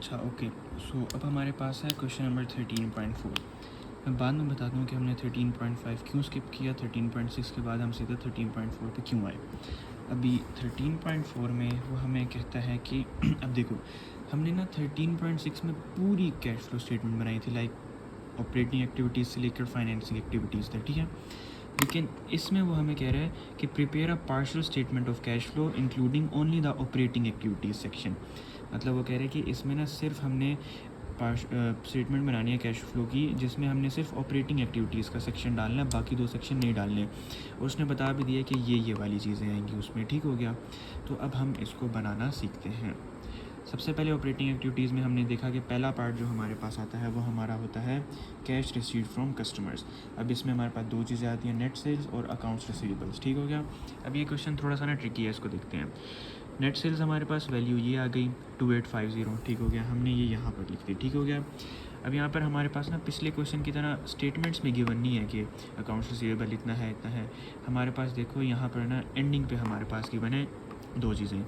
अच्छा ओके। सो अब हमारे पास है क्वेश्चन नंबर 13.4। मैं बाद में बताता हूँ कि हमने 13.5 क्यों स्किप किया, 13.6 के बाद हम सीधे 13.4 पे क्यों आए। अभी 13.4 में वो हमें कहता है कि अब देखो हमने ना 13.6 में पूरी कैश फ्लो स्टेटमेंट बनाई थी, लाइक ऑपरेटिंग एक्टिविटीज़ से लेकर फाइनेंसिंग एक्टिविटीज़ तक, ठीक है। लेकिन इसमें वो हमें कह रहा है कि prepare a partial statement of cash flow including only the operating activities section. मतलब वो कह रहे हैं कि इसमें ना सिर्फ हमने स्टेटमेंट बनानी है कैश फ्लो की, जिसमें हमने सिर्फ ऑपरेटिंग एक्टिविटीज़ का सेक्शन डालना है, बाकी दो सेक्शन नहीं डालने। और उसने बता भी दिया कि ये वाली चीज़ें आएंगी उसमें, ठीक हो गया। तो अब हम इसको बनाना सीखते हैं। सबसे पहले ऑपरेटिंग एक्टिविटीज़ में हमने देखा कि पहला पार्ट जो हमारे पास आता है वो हमारा होता है कैश रिसीव्ड फ्रॉम कस्टमर्स। अब इसमें हमारे पास दो चीज़ें आती हैं, नेट सेल्स और अकाउंट्स रिसीवेबल्स, ठीक हो गया। अब ये क्वेश्चन थोड़ा सा ना ट्रिकी है, इसको देखते हैं। नेट सेल्स हमारे पास वैल्यू ये आ गई 2850, ठीक हो गया, हमने ये यहाँ पर लिख दी, ठीक हो गया। अब यहाँ पर हमारे पास ना पिछले क्वेश्चन की तरह स्टेटमेंट्स में गिवन नहीं है कि अकाउंट्स रिसीवेबल इतना है। हमारे पास देखो यहाँ पर ना एंडिंग पे हमारे पास गिवन है दो चीज़ें,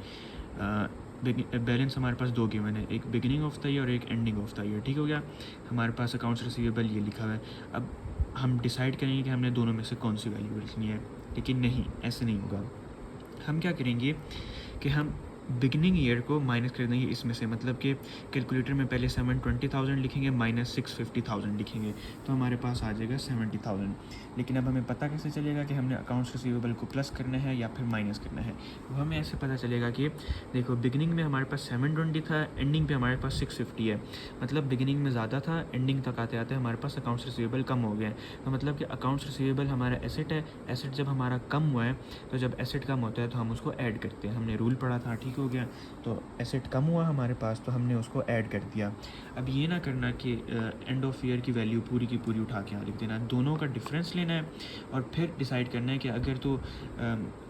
बैलेंस हमारे पास दो गिवन है, एक बिगिनिंग ऑफ द ईयर और एक एंडिंग ऑफ द ईयर, ठीक हो गया। हमारे पास अकाउंट्स रिसीवेबल ये लिखा हुआ है। अब हम डिसाइड करेंगे कि हमने दोनों में से कौन सी वैल्यू लिखनी है, लेकिन नहीं, ऐसे नहीं होगा। हम क्या करेंगे कि हम बिगिनिंग ईयर को माइनस कर देंगे इसमें से, मतलब कि कैलकुलेटर में पहले 720,000 लिखेंगे माइनस 650,000 लिखेंगे, तो हमारे पास आ जाएगा 70,000। लेकिन अब हमें पता कैसे चलेगा कि हमने अकाउंट्स रिसीवेबल को प्लस करना है या फिर माइनस करना है। वो हमें ऐसे पता चलेगा कि देखो बिगिनिंग में हमारे पास 720 था, एंडिंग पे हमारे पास 650 है। मतलब बिगिनिंग में ज़्यादा था, एंडिंग तक आते आते हमारे पास अकाउंट्स रिसीवेबल कम हो गया है। तो मतलब कि अकाउंट्स रिसीवेबल हमारा एसेट है, एसेट जब हमारा कम हुआ है, तो जब एसेट कम होता है तो हम उसको ऐड करते हैं। हमने रूल पढ़ा था, ठीक हो गया। तो एसेट कम हुआ हमारे पास तो हमने उसको ऐड कर दिया। अब ये ना करना कि एंड ऑफ ईयर की वैल्यू पूरी की पूरी उठा के यहाँ लिख देना, दोनों का डिफरेंस लेना है और फिर डिसाइड करना है कि अगर तो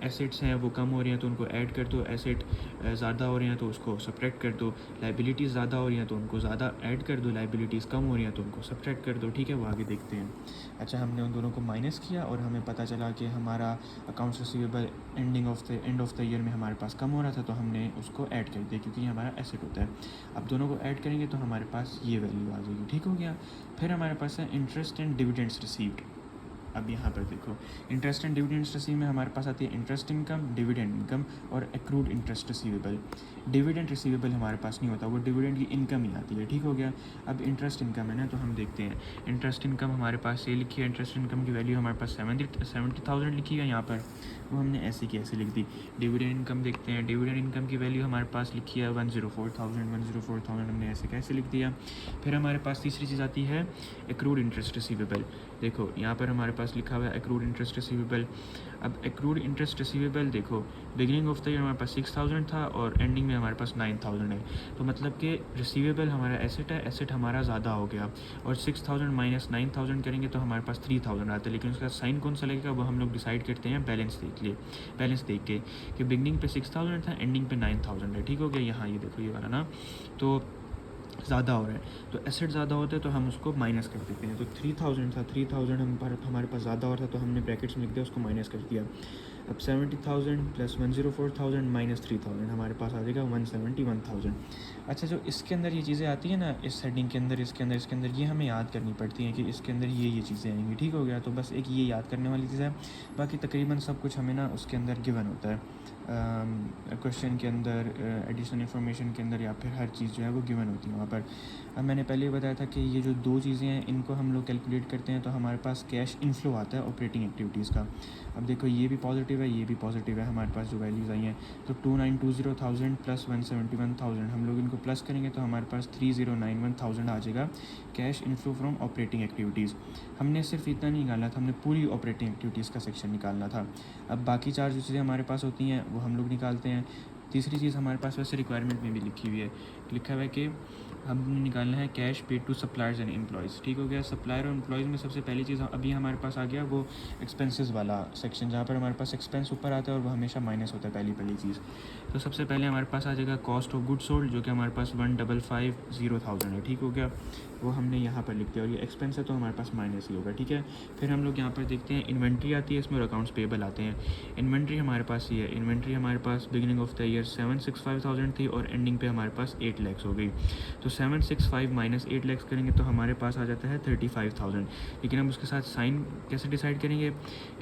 एसेट्स हैं वो कम हो रही हैं तो उनको ऐड कर दो, एसेट ज़्यादा हो रही हैं तो उसको सब्ट्रैक्ट कर दो, लाइबिलिटीज़ ज़्यादा हो रही हैं तो उनको ज़्यादा ऐड कर दो, लाइबिलिटीज़ कम हो रही हैं तो उनको सब्ट्रैक्ट कर दो, ठीक है। वो आगे देखते हैं। अच्छा, हमने उन दोनों को माइनस किया और हमें पता चला कि हमारा accounts receivable end of the year में हमारे पास कम हो रहा था, तो हमने उसको ऐड कर दिया क्योंकि ये हमारा एसेट होता है। अब दोनों को ऐड करेंगे तो हमारे पास ये वैल्यू आ जाएगी, ठीक हो गया। फिर हमारे पास है इंटरेस्ट एंड डिविडेंड्स रिसीव्ड। अब यहाँ पर देखो इंटरेस्ट एंड डिविडेंड्स रिसीव में हमारे पास आती है इंटरेस्ट इनकम, डिविडेंड इनकम और accrued interest receivable. Dividend receivable हमारे पास नहीं होता, वो डिविडेंड की इनकम ही आती है, ठीक हो गया। अब इंटरेस्ट इनकम है ना, तो हम देखते हैं। इंटरेस्ट इनकम हमारे पास ये लिखी है, इंटरेस्ट इनकम की वैल्यू हमारे पास 70,000 लिखी है यहाँ पर, वो हमने ऐसी की ऐसे लिख दी। डिविडेंड इनकम देखते हैं, डिविडेंड इनकम की वैल्यू हमारे पास लिखी है 104,000 हमने ऐसे कैसे लिख दिया। फिर हमारे पास तीसरी चीज़ आती है एक्रूड इंटरेस्ट रिसीवेबल। देखो यहाँ पर हमारे पास लिखा हुआ है एक्रूड इंटरेस्ट रिसीवेबल। अब एक्रूड इंटरेस्ट रिसीवेबल देखो बिगिनिंग ऑफ द ईयर हमारे पास 6,000 था और एंडिंग में हमारे पास 9,000 है, तो मतलब कि रिसीवेबल हमारा एसेट है, एसेट हमारा ज़्यादा हो गया। और 6,000 माइनस 9,000 करेंगे तो हमारे पास 3,000 आता है, लेकिन उसका साइन कौन सा लगेगा वो हम लोग डिसाइड करते हैं बैलेंस देख के कि बिगिनिंग पे 6,000 था, एंडिंग पे 9,000 है, ठीक हो गया। यहाँ ये देखो ये वाला ना, तो ज़्यादा हो रहा है, तो एसेट ज़्यादा होता है तो हम उसको माइनस कर देते हैं। तो 3,000 था, 3,000 हमारे पास ज़्यादा हो रहा था तो हमने ब्रैकेट्स में लिख दिया, उसको माइनस कर दिया। अब 70,000 प्लस 104,000 माइनस 3,000 हमारे पास आ जाएगा 171,000। अच्छा, जो इसके अंदर ये चीज़ें आती हैं ना, इस हेडिंग के अंदर, इसके अंदर ये हमें याद करनी पड़ती हैं कि इसके अंदर ये चीज़ें आएंगी, ठीक हो गया। तो बस एक ये याद करने वाली चीज़ है, बाकी तकरीबन सब कुछ हमें ना उसके अंदर गिवन होता है, क्वेश्चन के अंदर, एडिशनल इन्फॉर्मेशन के अंदर, या फिर हर चीज़ जो है वो गिवन होती है वहाँ पर। अब मैंने पहले ही बताया था कि ये जो दो चीज़ें हैं इनको हम लोग कैलकुलेट करते हैं तो हमारे पास कैश इनफ्लो आता है ऑपरेटिंग एक्टिविटीज़ का। अब देखो ये भी पॉजिटिव है, ये भी पॉजिटिव है, हमारे पास जो वैल्यूज़ आई हैं, तो 2920,000 प्लस 171,000 हम लोग इनको प्लस करेंगे तो हमारे पास 3091,000 आ जाएगा cash inflow from operating activities. हमने सिर्फ इतना नहीं निकालना था, हमने पूरी ऑपरेटिंग एक्टिविटीज़ का सेक्शन निकालना था। अब बाकी चार जो चीज़ें हमारे पास होती हैं वो हम लोग निकालते हैं। तीसरी चीज़ हमारे पास वैसे रिक्वायरमेंट में भी लिखी हुई है, लिखा हुआ है कि हमने निकालना है cash paid to suppliers and employees, ठीक हो गया। सप्लायर और एम्प्लॉयज़ में सबसे पहली चीज़ अभी हमारे पास आ गया वो एक्सपेंसेस वाला सेक्शन, जहाँ पर हमारे पास एक्सपेंस ऊपर आता है और वो हमेशा माइनस होता है पहली चीज़। तो सबसे पहले हमारे पास आ जाएगा कॉस्ट ऑफ गुड सोल्ड, जो कि हमारे पास 155,000 है, ठीक हो गया। वो हमने यहाँ पर लिख दिया और ये एक्सपेंस है तो हमारे पास माइनस ही होगा, ठीक है। फिर हम लोग यहाँ पर देखते हैं इन्वेंट्री आती है इसमें और अकाउंट्स पेबल आते हैं। इन्वेंट्री हमारे पास ये है, इन्वेंट्री हमारे पास बिगिनिंग ऑफ द ईयर 765,000 थी और एंडिंग पे हमारे पास 8 लैक्स हो गई। तो 765 माइनस 8 लैक्स करेंगे तो हमारे पास आ जाता है 35,000। लेकिन हम उसके साथ साइन कैसे डिसाइड करेंगे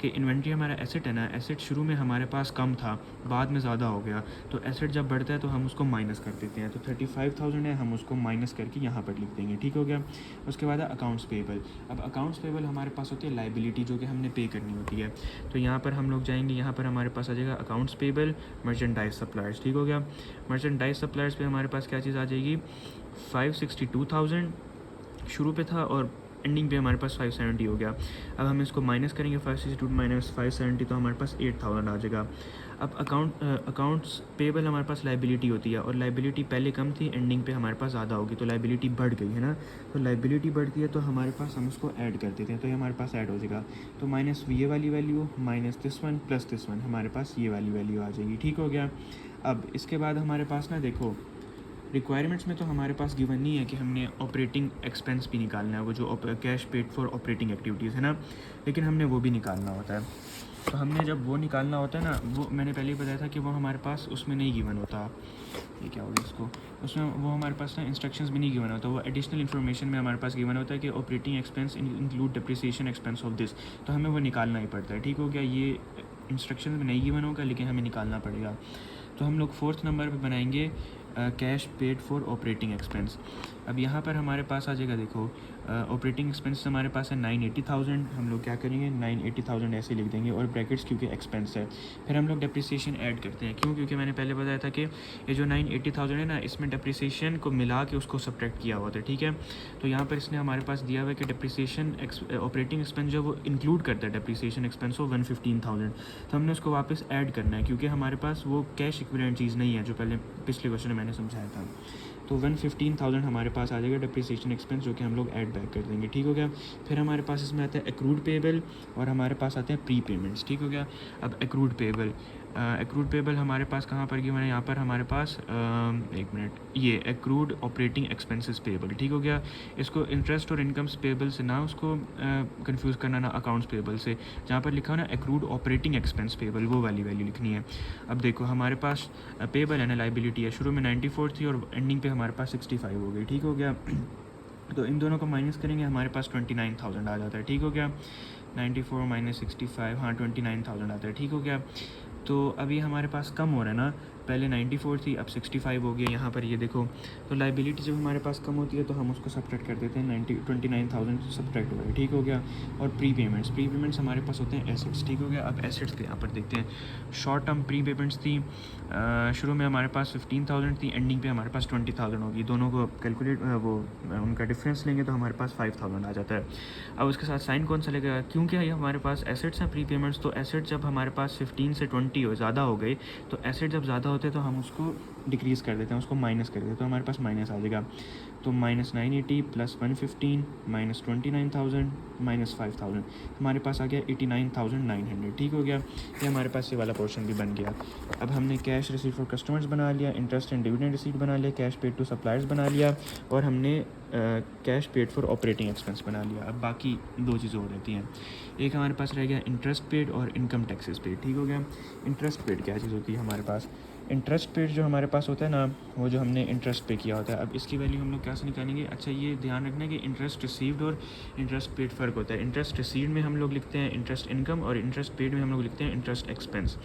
कि इन्वेंट्री हमारा एसेट है ना, एसेट शुरू में हमारे पास कम था, बाद में ज़्यादा हो गया, तो एसेट जब बढ़ता है तो हम उसको माइनस कर देते हैं। तो 35,000 है, हम उसको माइनस करके यहाँ पर लिख देंगे, ठीक हो गया। उसके बाद है अकाउंट्स पेबल। अब अकाउंट्स पेबल हमारे पास होती है लाइबिलिटी जो कि हमने पे करनी होती है। तो यहाँ पर हम लोग जाएंगे, यहाँ पर हमारे पास आ जाएगा अकाउंट्स पेबल मर्चेंडाइज सप्लायर्स, ठीक हो गया। मर्चेंडाइज सप्लायर्स पे हमारे पास क्या चीज़ आ जाएगी, 562,000 शुरू पे था और एंडिंग पे हमारे पास 570 हो गया। अब हम इसको माइनस करेंगे, 562 माइनस 570 तो हमारे पास 8,000 आ जाएगा। अब अकाउंट्स पेबल हमारे पास लाइबिलिटी होती है और लाइबिलिटी पहले कम थी, एंडिंग पे हमारे पास ज़्यादा होगी, तो लाइबिलिटी बढ़ गई है ना। तो लाइबिलिटी बढ़ती है तो हमारे पास हम उसको ऐड कर देते हैं, तो ये हमारे पास ऐड हो जाएगा। तो माइनस ये वाली value minus this one plus this one, हमारे पास ये वाली वैल्यू आ जाएगी, ठीक हो गया। अब इसके बाद हमारे पास ना देखो, रिक्वायरमेंट्स में तो हमारे पास गिवन नहीं है कि हमने ऑपरेटिंग एक्सपेंस भी निकालना है, वो जो cash paid for operating activities है ना, लेकिन हमने वो भी निकालना होता है। तो हमने जब वो निकालना होता है ना, वो मैंने पहले ही बताया था कि वो हमारे पास उसमें नहीं गिवन होता। ये क्या होगा इसको, उसमें वो हमारे पास ना इंस्ट्रक्शंस भी नहीं गिवन होता, वो एडिशनल इन्फॉर्मेशन में हमारे पास गिवन होता है कि operating expense include depreciation expense of this, तो हमें वो निकालना ही पड़ता है, ठीक हो गया। ये इंस्ट्रक्शन में नहीं गिवन होगा लेकिन हमें निकालना पड़ेगा। तो हम लोग 4th नंबर पे बनाएंगे cash paid for operating expense. अब यहाँ पर हमारे पास आ जाएगा, देखो ऑपरेटिंग एक्सपेंस हमारे पास है 980,000, हम लोग क्या करेंगे 980,000 ऐसे लिख देंगे और ब्रैकेट्स क्योंकि एक्सपेंस है। फिर हम लोग डिप्रिसिएशन ऐड करते हैं, क्यों, क्योंकि मैंने पहले बताया था कि ये जो 980,000 है ना, इसमें डिप्रिसिएशन को मिला के उसको सब्ट्रैक्ट किया हुआ था, ठीक है। तो यहाँ पर इसने हमारे पास दिया हुआ है कि डिप्रिसिएशन ऑपरेटिंग एक्सपेंस जो वो इंक्लूड करता है डिप्रिसिएशन एक्सपेंस हो 115,000, तो हमने उसको वापस ऐड करना है क्योंकि हमारे पास वो कैश इक्विवेलेंट चीज़ नहीं है जो पहले पिछले क्वेश्चन में मैंने समझाया था। तो 115,000 हमारे पास आ जाएगा डिप्रिसिएशन एक्सपेंस, जो कि हम लोग ऐड बैक कर देंगे, ठीक हो गया। फिर हमारे पास इसमें आता है एक्रूड पेबल और हमारे पास आते हैं प्री पेमेंट्स, ठीक हो गया। अब एक्रूड पेबल हमारे पास कहाँ पर गिवन है, यहाँ पर हमारे पास एक मिनट, ये एक्रूड ऑपरेटिंग एक्सपेंसेस पेबल, ठीक हो गया। इसको इंटरेस्ट और इनकम्स पेबल से ना उसको कंफ्यूज करना, ना अकाउंट्स पेबल से। जहाँ पर लिखा हो ना एक्रूड ऑपरेटिंग एक्सपेंस पेबल, वो वाली वैल्यू लिखनी है। अब देखो हमारे पास पेबल है ना, लाइबिलिटी है, शुरू में 94 थी और एंडिंग पे हमारे पास 65 हो गई, ठीक हो गया। तो इन दोनों को माइनस करेंगे, हमारे पास 29,000 आ जाता है, ठीक हो गया। 94 माइनस 65, हाँ 29,000 आता है, ठीक हो गया। तो अभी हमारे पास कम हो रहा है ना, पहले 94 थी अब 65 हो गया यहाँ पर, ये देखो। तो लाइबिलिटी जब हमारे पास कम होती है तो हम उसको सब्ट्रैक्ट कर देते हैं, 29,000 सब्ट्रैक्ट हो गया, ठीक हो गया। और प्री पेमेंट्स हमारे पास होते हैं एसेट्स, ठीक हो गया। अब एसेट्स पे यहाँ पर देखते हैं, शॉर्ट टर्म प्री पेमेंट्स थी, शुरू में हमारे पास 15,000 थी, एंडिंग पे हमारे पास 20,000 होगी। दोनों को कैलकुलेट वो उनका डिफरेंस लेंगे तो हमारे पास 5,000 आ जाता है। अब उसके साथ साइन कौन सा लगेगा, क्योंकि ये हमारे पास एसेट्स हैं प्री पेमेंट्स, तो एसेट जब हमारे पास 15 से 20 हो ज़्यादा हो गए, तो एसेट जब ज़्यादा होते हैं तो हम उसको डिक्रीज़ कर देते हैं, उसको माइनस कर देते हैं, तो हमारे पास माइनस आ जाएगा। तो माइनस 980 प्लस 115 माइनस 29,000 माइनस 5,000, हमारे पास आ गया 89,900, ठीक हो गया। ये हमारे पास ये वाला पोर्शन भी बन गया। अब हमने कैश रिसीट फॉर कस्टमर्स बना लिया, इंटरेस्ट एंड डिविडेंड रिसीट बना लिया, कैश पेड टू सप्लायर्स बना लिया और हमने cash paid for operating expense बना लिया। अब बाकी दो चीज़ें और रहती हैं, एक हमारे पास रह गया इंटरेस्ट पेड और इनकम टैक्सेस पेड, ठीक हो गया। इंटरेस्ट पेड क्या चीज़ होती है हमारे पास, इंटरेस्ट पेड जो हमारे पास होता है ना, वो जो हमने इंटरेस्ट पे किया होता है। अब इसकी वैल्यू हम लोग कैसे निकालेंगे, अच्छा ये ध्यान रखना कि इंटरेस्ट रिसीव्ड और इंटरेस्ट पेड फ़र्क होता है। इंटरेस्ट रिसीव्ड में हम लोग लिखते हैं इंटरेस्ट इनकम और इंटरेस्ट पेड में हम लोग लिखते हैं इंटरेस्ट एक्सपेंस।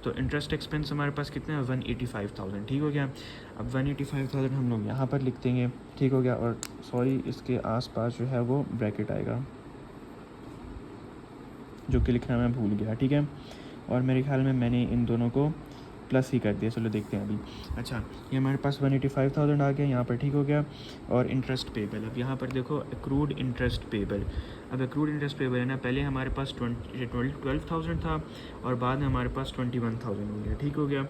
तो इंटरेस्ट एक्सपेंस हमारे पास कितना है 185,000, ठीक हो गया। अब 185,000 हम लोग यहाँ पर लिख देंगे, ठीक हो गया। और सॉरी इसके आसपास जो है वो ब्रैकेट आएगा जो कि लिखना मैं भूल गया, ठीक है। और मेरे ख्याल में मैंने इन दोनों को प्लस ही कर दिया, चलो देखते हैं अभी। अच्छा ये हमारे पास 185,000 आ गया यहाँ पर, ठीक हो गया। और इंटरेस्ट पेबल, अब यहाँ पर देखो एक्रूड इंटरेस्ट पेबल। अब एक्रूड इंटरेस्ट पेबल है ना, पहले हमारे पास 12,000 था और बाद में हमारे पास 21,000 हो गया, ठीक हो गया।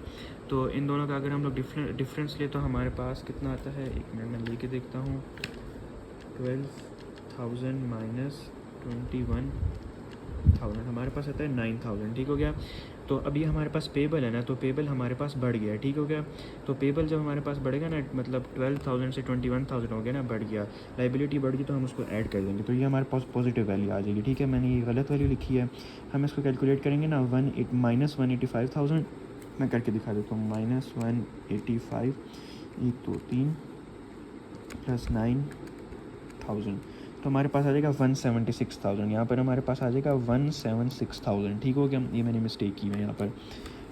तो इन दोनों का अगर हम लोग डिफरेंस ले तो हमारे पास कितना आता है, एक मिनट मैं लेके देखता हूँ। 12,000 माइनस 21,000 हमारे पास आता है 9,000, ठीक हो गया। तो अभी हमारे पास पेबल है ना, तो पेबल हमारे पास बढ़ गया, ठीक हो गया। तो पेबल जब हमारे पास बढ़ेगा ना, मतलब 12,000 से 21,000 हो गया ना, बढ़ गया, लाइबिलिटी बढ़ गई, तो हम उसको ऐड कर देंगे, तो ये हमारे पास पॉजिटिव वैल्यू आ जाएगी, ठीक है। मैंने ये गलत वैल्यू लिखी है, हम इसको कैलकुलेट करेंगे ना, माइनस 185,000 मैं करके दिखा देता हूँ। -185 1 2 3 प्लस 9000, तो हमारे पास आ जाएगा 176,000। यहाँ पर हमारे पास आ जाएगा 176,000। ठीक हो गया, ये मैंने मिस्टेक की है यहाँ पर।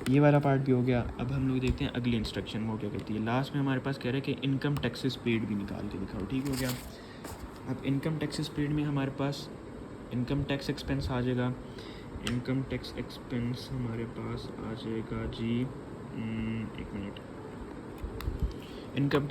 ये वाला पार्ट भी हो गया। अब हम लोग देखते हैं अगली इंस्ट्रक्शन वो क्या कहती है। लास्ट में हमारे पास कह रहा है कि इनकम टैक्सेस पेड भी निकाल के दिखाओ। ठीक हो गया। अब इनकम टैक्सेस पेड में हमारे पास इनकम टैक्स एक्सपेंस आ जाएगा। इनकम टैक्स एक्सपेंस हमारे पास आ जाएगा जी, एक मिनट। इनकम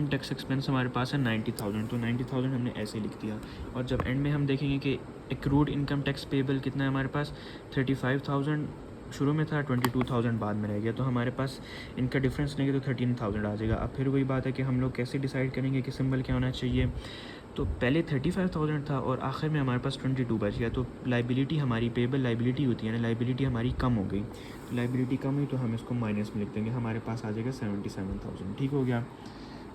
टैक्स एक्सपेंस हमारे पास है 90,000, तो 90,000 हमने ऐसे लिख दिया। और जब एंड में हम देखेंगे कि एक्रूड इनकम टैक्स पेबल कितना है हमारे पास, 35,000 शुरू में था, 22,000 बाद में रह गया, तो हमारे पास इनका डिफरेंस लेंगे तो 13,000 आ जाएगा। अब फिर वही बात है कि हम लोग कैसे डिसाइड करेंगे कि सिंबल क्या होना चाहिए। तो पहले 35,000 था और आखिर में हमारे पास 22 बच गया, तो लाइबिलिटी हमारी, पेबल लाइबिलिटी होती है ना, लाइबिलिटी हमारी कम हो गई। तो लाइबिलिटी कम हुई तो हम इसको माइनस में लिख देंगे, हमारे पास आ जाएगा 77,000। ठीक हो गया।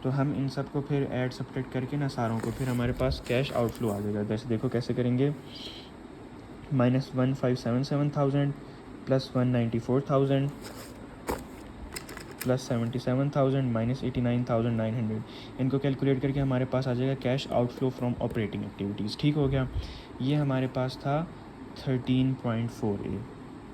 तो हम इन सब को फिर ऐड सब्ट्रैक्ट करके ना सारों को, फिर हमारे पास कैश आउटफ्लो आ जाएगा। जैसे देखो कैसे करेंगे, -1,577,000 प्लस 194,000 प्लस 77,000 माइनस 89,900, इनको कैलकुलेट करके हमारे पास आ जाएगा cash outflow from operating activities. ठीक हो गया। ये हमारे पास था 13.4A।